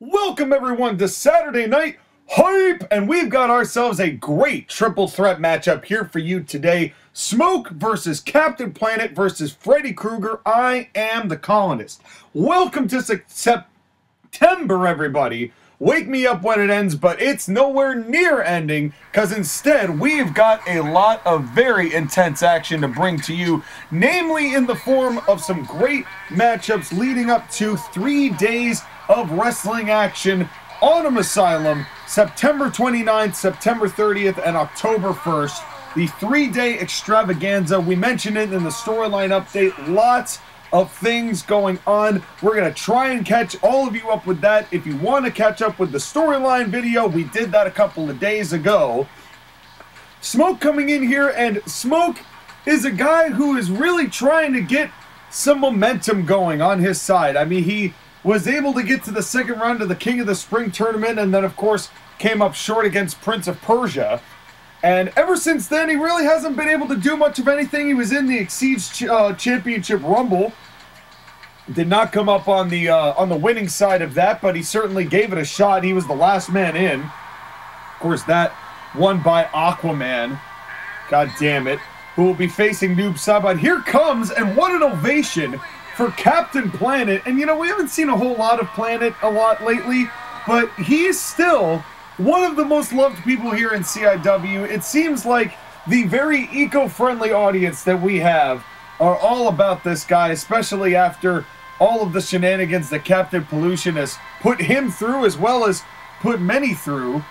Welcome everyone to Saturday Night Hype, and we've got ourselves a great triple threat matchup here for you today. Smoke versus Captain Planet versus Freddy Krueger. I am the Colonist. Welcome to September, everybody. Wake me up when it ends, but it's nowhere near ending, because instead we've got a lot of very intense action to bring to you, namely in the form of some great matchups leading up to 3 days of wrestling action. Autumn Asylum, September 29th, September 30th, and October 1st. The 3-day extravaganza. We mentioned it in the storyline update. Lots of things going on. We're going to try and catch all of you up with that. If you want to catch up with the storyline video, we did that a couple of days ago. Smoke coming in here, and Smoke is a guy who is really trying to get some momentum going on his side. I mean, he was able to get to the second round of the King of the Spring tournament, and then of course came up short against Prince of Persia. And ever since then, he really hasn't been able to do much of anything. He was in the Exceeds Championship Rumble. Did not come up on the winning side of that, but he certainly gave it a shot. He was the last man in. Of course, that won by Aquaman. God damn it. Who will be facing Noob Saibot. Here comes, and what an ovation for Captain Planet. And you know, we haven't seen a whole lot of Planet a lot lately, but he's still one of the most loved people here in CIW. It seems like the very eco-friendly audience that we have are all about this guy, especially after all of the shenanigans that Captain Pollution has put him through, as well as put many through.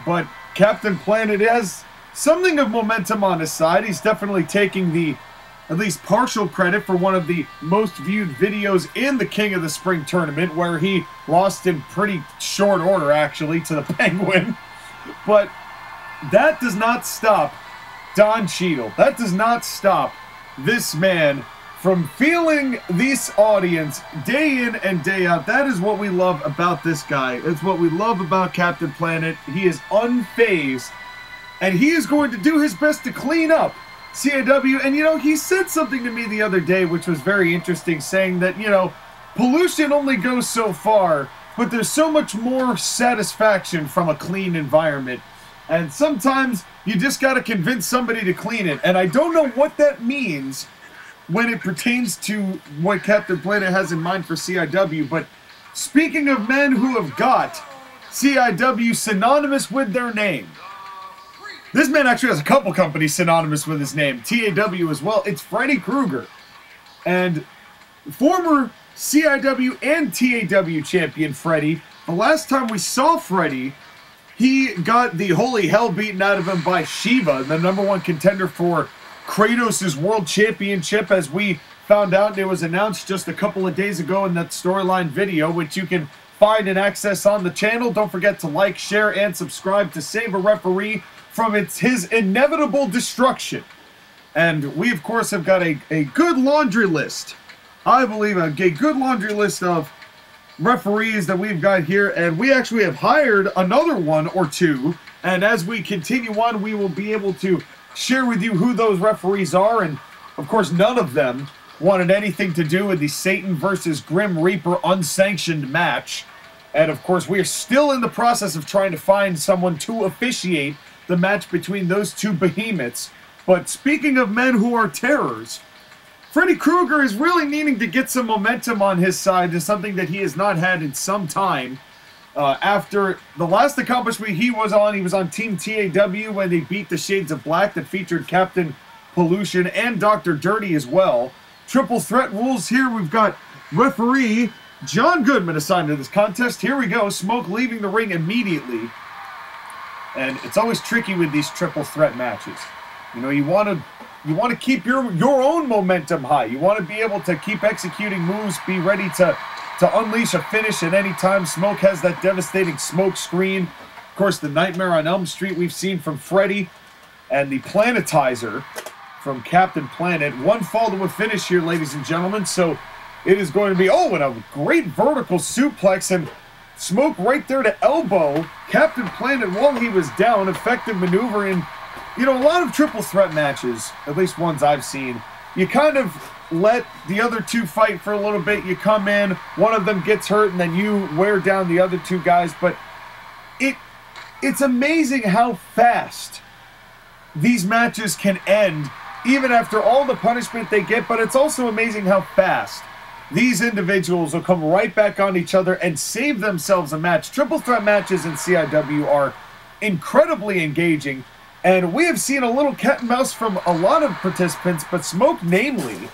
But Captain Planet has something of momentum on his side. He's definitely taking the at least partial credit for one of the most viewed videos in the King of the Spring tournament, where he lost in pretty short order, actually, to the Penguin. But that does not stop Don Cheadle. That does not stop this man from feeling this audience day in and day out. That is what we love about this guy. It's what we love about Captain Planet. He is unfazed, and he is going to do his best to clean up CIW. And you know, he said something to me the other day which was very interesting, saying that, you know, pollution only goes so far, but there's so much more satisfaction from a clean environment, and sometimes you just got to convince somebody to clean it. And I don't know what that means when it pertains to what Captain Planet has in mind for CIW, but speaking of men who have got CIW synonymous with their name, this man actually has a couple companies synonymous with his name, TAW as well. It's Freddy Krueger. And former CIW and TAW champion Freddy. The last time we saw Freddy, he got the holy hell beaten out of him by Shiva, the #1 contender for Kratos' World Championship, as we found out. It was announced just a couple of days ago in that storyline video, which you can find and access on the channel. Don't forget to like, share, and subscribe to save a referee from his inevitable destruction. And we, of course, have got a good laundry list. I believe a good laundry list of referees that we've got here, and we actually have hired another one or two. And as we continue on, we will be able to share with you who those referees are. And, of course, none of them wanted anything to do with the Satan versus Grim Reaper unsanctioned match. And, of course, we are still in the process of trying to find someone to officiate the match between those two behemoths. But speaking of men who are terrors, Freddy Krueger is really needing to get some momentum on his side, to something that he has not had in some time. After the last accomplishment he was on Team TAW when they beat the Shades of Black, that featured Captain Pollution and Dr. Dirty as well. Triple threat rules here. We've got referee John Goodman assigned to this contest. Here we go. Smoke leaving the ring immediately. And it's always tricky with these triple threat matches. You know, you want to keep your own momentum high. You want to be able to keep executing moves, be ready to unleash a finish at any time. Smoke has that devastating smoke screen. Of course, the Nightmare on Elm Street we've seen from Freddy, and the Planetizer from Captain Planet. One fall to a finish here, ladies and gentlemen. So it is going to be, oh, and a great vertical suplex, and Smoke right there to elbow Captain Planet while he was down. Effective maneuver in, you know, a lot of triple threat matches, at least ones I've seen. You kind of let the other two fight for a little bit. You come in, one of them gets hurt, and then you wear down the other two guys. But it's amazing how fast these matches can end, even after all the punishment they get. But it's also amazing how fast these individuals will come right back on each other and save themselves a match. Triple threat matches in CIW are incredibly engaging, and we have seen a little cat and mouse from a lot of participants, but Smoke namely,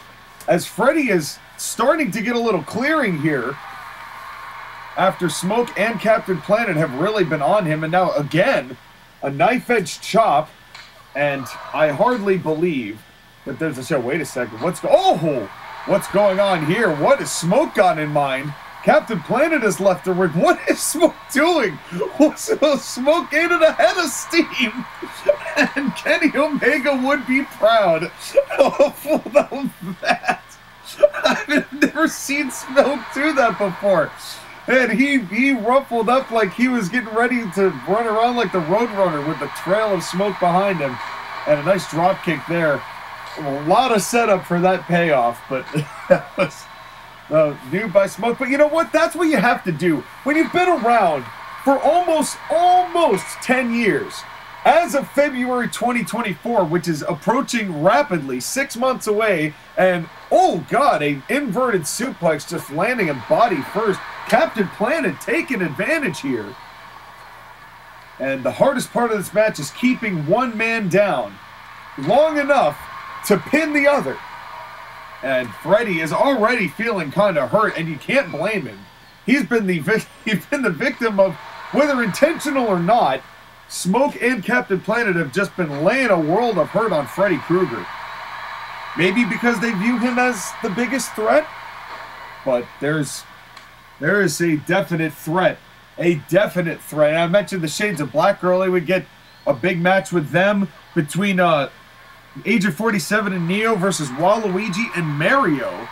as Freddy is starting to get a little clearing here after Smoke and Captain Planet have really been on him. And now again, a knife-edge chop, and I hardly believe that there's a show. Wait a second, what's going on here? What has Smoke got in mind? Captain Planet has left the ring. What is Smoke doing? Smoke ate it ahead of steam. And Kenny Omega would be proud of that. I've never seen Smoke do that before. And he ruffled up like he was getting ready to run around like the Roadrunner with the trail of smoke behind him. And a nice drop kick there. A lot of setup for that payoff, but that was new by Smoke. But you know what? That's what you have to do when you've been around for almost 10 years. As of February 2024, which is approaching rapidly, 6 months away, and oh god, an inverted suplex just landing him body first. Captain Planet taking advantage here. And the hardest part of this match is keeping one man down long enough to pin the other. And Freddy is already feeling kind of hurt, and you can't blame him. He's been the victim of, whether intentional or not, Smoke and Captain Planet have just been laying a world of hurt on Freddy Krueger. Maybe because they view him as the biggest threat, but there is a definite threat. A definite threat. And I mentioned the Shades of Black earlier. We get a big match with them between Agent 47 and Neo versus Waluigi and Mario.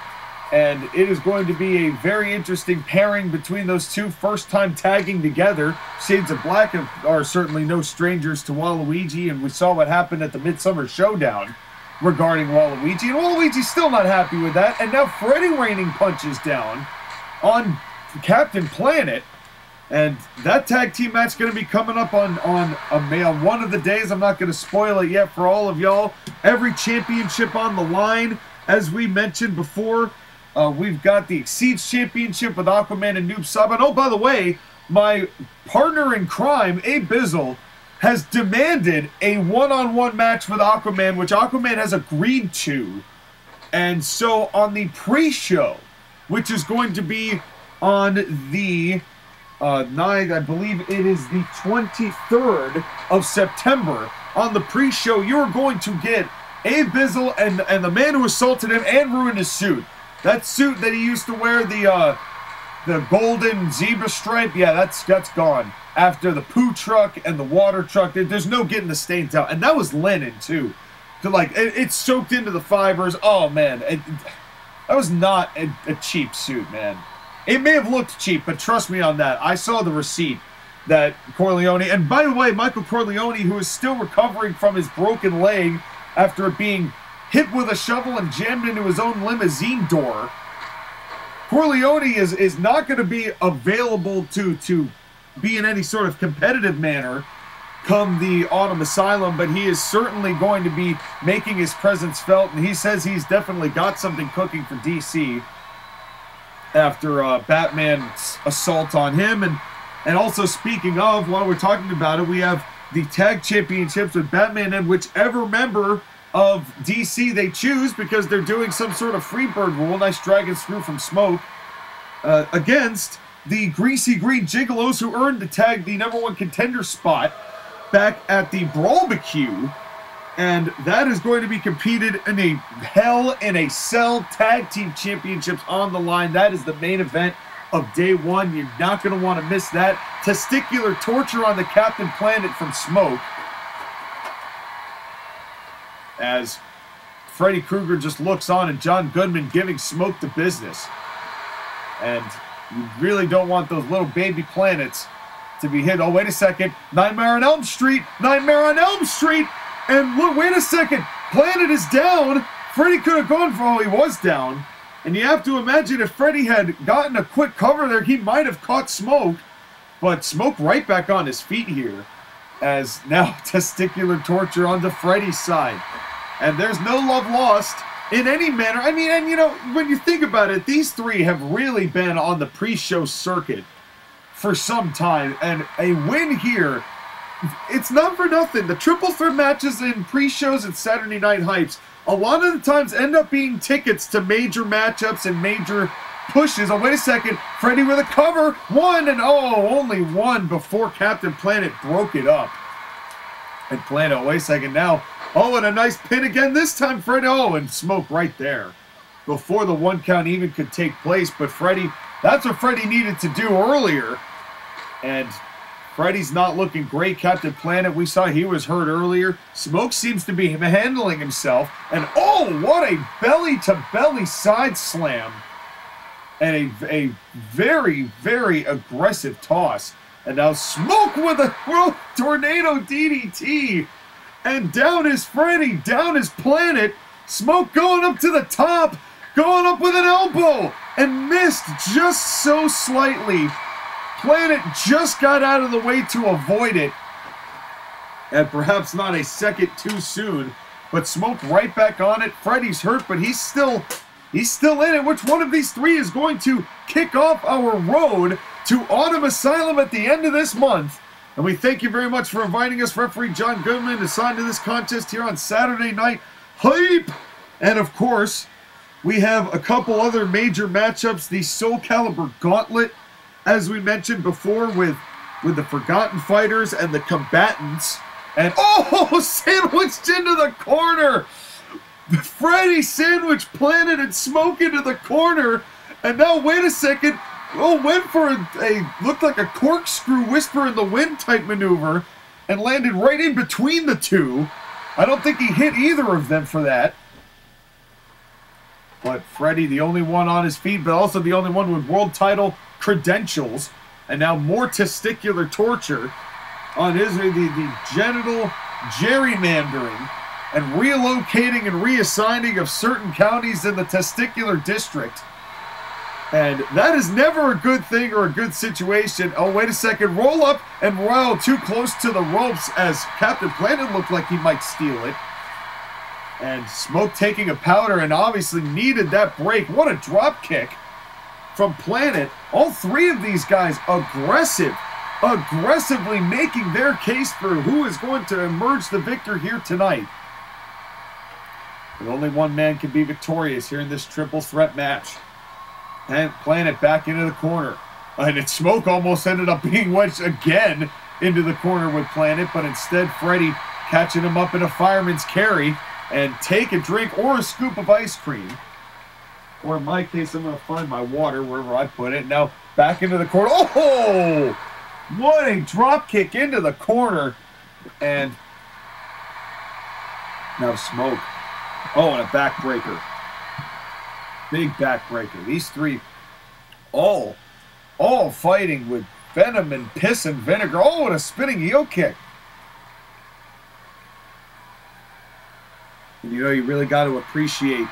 And it is going to be a very interesting pairing between those two, first time tagging together. Shades of Black are certainly no strangers to Waluigi, and we saw what happened at the Midsummer Showdown regarding Waluigi. And Waluigi's still not happy with that, and now Freddy raining punches down on Captain Planet. And that tag team match is going to be coming up on one of the days. I'm not going to spoil it yet for all of y'all. Every championship on the line, as we mentioned before. We've got the Exceeds Championship with Aquaman and Noob Saban. And oh, by the way, my partner in crime, Abe Bizzle, has demanded a one-on-one match with Aquaman, which Aquaman has agreed to. And so on the pre-show, which is going to be on the night, I believe it is the 23rd of September, on the pre-show, you're going to get Abe Bizzle and the man who assaulted him and ruined his suit. That suit that he used to wear, the golden zebra stripe, yeah, that's gone. After the poo truck and the water truck, there's no getting the stains out. And that was linen, too. It's soaked into the fibers. Oh, man. That was not a cheap suit, man. It may have looked cheap, but trust me on that. I saw the receipt that Corleone... And by the way, Michael Corleone, who is still recovering from his broken leg after being hit with a shovel and jammed into his own limousine door. Corleone is not going to be available to be in any sort of competitive manner come the Autumn Asylum, but he is certainly going to be making his presence felt, and he says he's definitely got something cooking for DC after Batman's assault on him. And also, speaking of, while we're talking about it, we have the tag championships with Batman and whichever member of DC they choose, because they're doing some sort of Freebird rule. Nice dragon screw from Smoke against the Greasy Green Gigolos, who earned the #1 contender spot back at the Brawlbecue. And that is going to be competed in a Hell in a Cell Tag Team Championships on the line. That is the main event of day one. You're not going to want to miss that. Testicular torture on the Captain Planet from Smoke, as Freddy Krueger just looks on, and John Goodman giving Smoke the business. And you really don't want those little baby planets to be hit. Oh, wait a second. Nightmare on Elm Street. Nightmare on Elm Street. And look, wait a second. Planet is down. Freddy could have gone for all he was down. And you have to imagine if Freddy had gotten a quick cover there, he might have caught Smoke. But Smoke right back on his feet here. As now testicular torture onto Freddy's side. And there's no love lost in any manner. I mean, and you know, when you think about it, these three have really been on the pre-show circuit for some time. And a win here, it's not for nothing. The triple threat matches in pre-shows and Saturday Night Hypes a lot of the times end up being tickets to major matchups and major pushes. Oh, wait a second. Freddy with a cover. One, and oh, only one before Captain Planet broke it up. And Planet, wait a second now. Oh, and a nice pin again this time, Freddy. Oh, and Smoke right there before the 1 count even could take place. But Freddy, that's what Freddy needed to do earlier. And Freddy's not looking great. Captain Planet, we saw he was hurt earlier. Smoke seems to be handling himself. And oh, what a belly-to-belly side slam. And a very, very aggressive toss. And now Smoke with a tornado DDT. And down is Freddy, down is Planet. Smoke going up to the top, going up with an elbow. And missed just so slightly. Planet just got out of the way to avoid it. And perhaps not a second too soon. But Smoke right back on it. Freddy's hurt, but he's still in it. Which one of these three is going to kick off our road to Autumn Asylum at the end of this month? And we thank you very much for inviting us, referee John Goodman, to sign to this contest here on Saturday Night Hype. And of course, we have a couple other major matchups. The Soul Calibur Gauntlet, as we mentioned before, with the Forgotten Fighters and the Combatants. And oh, sandwiched into the corner. Freddy sandwiched Planet and Smoke into the corner. And now, wait a second. Oh, went for a looked like a corkscrew whisper in the wind type maneuver and landed right in between the two. I don't think he hit either of them for that. But Freddy, the only one on his feet, but also the only one with world title credentials. And now more testicular torture on his the genital gerrymandering and relocating and reassigning of certain counties in the testicular district. And that is never a good thing or a good situation. Oh, wait a second. Roll up and roll too close to the ropes as Captain Planet looked like he might steal it. And Smoke taking a powder and obviously needed that break. What a drop kick from Planet. All three of these guys aggressively making their case for who is going to emerge the victor here tonight. But only one man can be victorious here in this triple threat match. And Planet back into the corner. And it's Smoke almost ended up being wedged again into the corner with Planet, but instead Freddy catching him up in a fireman's carry and take a drink or a scoop of ice cream. Or in my case, I'm going to find my water wherever I put it. Now back into the corner. Oh! What a drop kick into the corner. And now Smoke. Oh, and a backbreaker. Big backbreaker. These three all fighting with venom and piss and vinegar. Oh, and a spinning heel kick. And you know, you really got to appreciate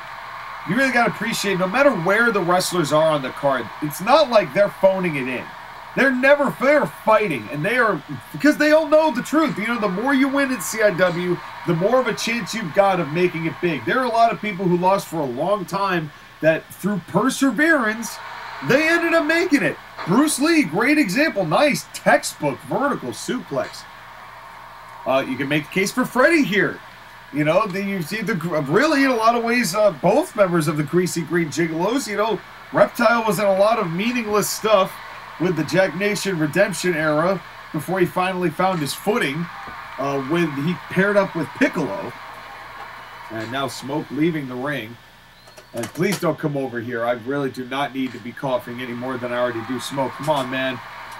no matter where the wrestlers are on the card, it's not like they're phoning it in. They're fighting, and they are, because they all know the truth. You know, the more you win at CIW, the more of a chance you've got of making it big. There are a lot of people who lost for a long time that through perseverance, they ended up making it. Bruce Lee, great example. Nice textbook vertical suplex. You can make the case for Freddy here. You know, you see really in a lot of ways, both members of the Greasy Green Gigolos. You know, Reptile was in a lot of meaningless stuff with the Jack Nation Redemption era before he finally found his footing when he paired up with Piccolo. And now Smoke leaving the ring. And please don't come over here. I really do not need to be coughing any more than I already do. Smoke, come on, man.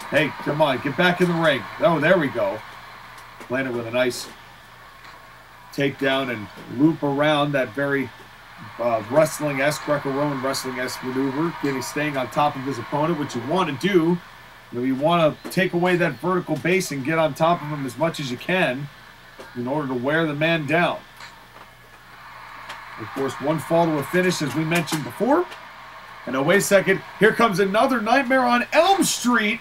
Hey, come on, get back in the ring. Oh, there we go. Landed with a nice takedown and loop around that very wrestling-esque, Greco-Roman wrestling-esque maneuver, staying on top of his opponent, which you want to do. You want to take away that vertical base and get on top of him as much as you can in order to wear the man down. Of course, one fall to a finish, as we mentioned before. And oh, wait a second. Here comes another Nightmare on Elm Street.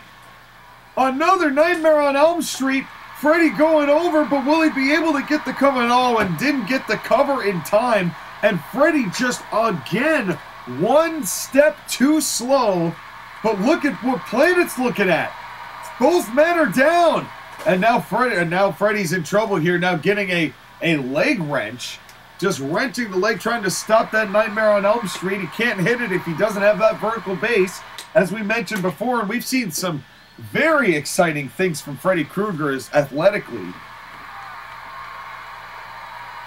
Another Nightmare on Elm Street. Freddy going over, but will he be able to get the cover? Oh, and didn't get the cover in time. And Freddy just, again, one step too slow. But look at what Planet's looking at. Both men are down. And now Freddy's in trouble here, now getting a leg wrench. Just wrenching the leg, trying to stop that Nightmare on Elm Street. He can't hit it if he doesn't have that vertical base, as we mentioned before. And we've seen some very exciting things from Freddy Krueger athletically.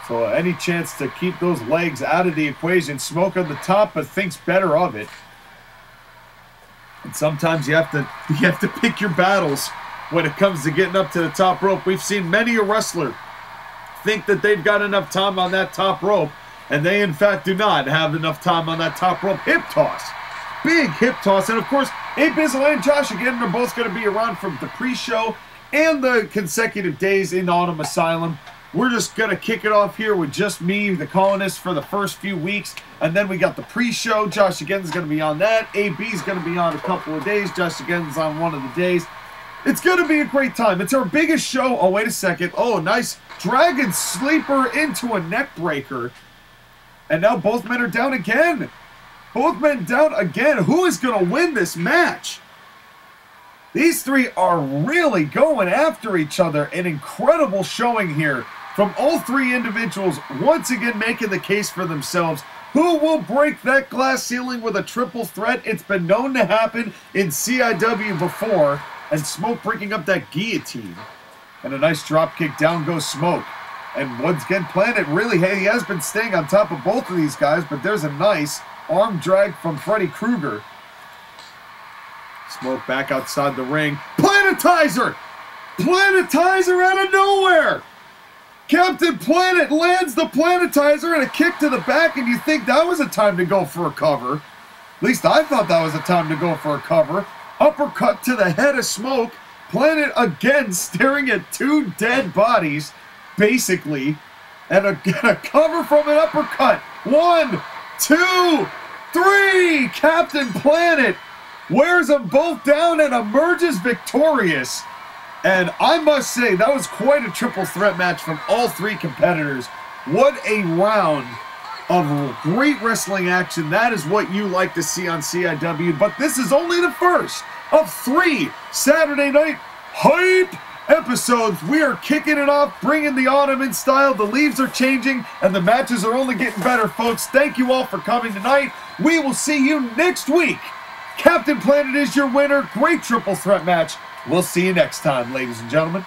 So any chance to keep those legs out of the equation. Smoke on the top, but thinks better of it. And sometimes you have to pick your battles when it comes to getting up to the top rope. We've seen many a wrestler think that they've got enough time on that top rope, and they in fact do not have enough time on that top rope. Hip toss. Big hip toss. And of course, Bizzle and Josh again are both going to be around from the pre-show and the consecutive days in Autumn Asylum. We're just going to kick it off here with just me, the colonist, for the first few weeks. And then we got the pre-show. Josh again is going to be on that. AB is going to be on a couple of days. Josh again is on one of the days. It's going to be a great time. It's our biggest show. Oh, wait a second. Oh, nice Dragon Sleeper into a neck breaker. And now both men are down again. Both men down again. Who is going to win this match? These three are really going after each other. An incredible showing here from all three individuals, once again making the case for themselves. Who will break that glass ceiling with a triple threat? It's been known to happen in CIW before. And Smoke breaking up that guillotine. And a nice drop kick. Down goes Smoke. And once again, Planet really, hey, he has been staying on top of both of these guys, but there's a nice arm drag from Freddy Krueger. Smoke back outside the ring. Planetizer! Planetizer out of nowhere! Captain Planet lands the Planetizer and a kick to the back, and you think that was a time to go for a cover. At least I thought that was a time to go for a cover. Uppercut to the head of Smoke. Planet again staring at two dead bodies, basically. And a cover from an uppercut. 1, 2, 3! Captain Planet wears them both down and emerges victorious. And I must say, that was quite a triple threat match from all three competitors. What a round of great wrestling action. That is what you like to see on CIW. But this is only the first of 3 Saturday Night Hype episodes. We are kicking it off, bringing the autumn in style. The leaves are changing, and the matches are only getting better, folks. Thank you all for coming tonight. We will see you next week. Captain Planet is your winner. Great triple threat match. We'll see you next time, ladies and gentlemen.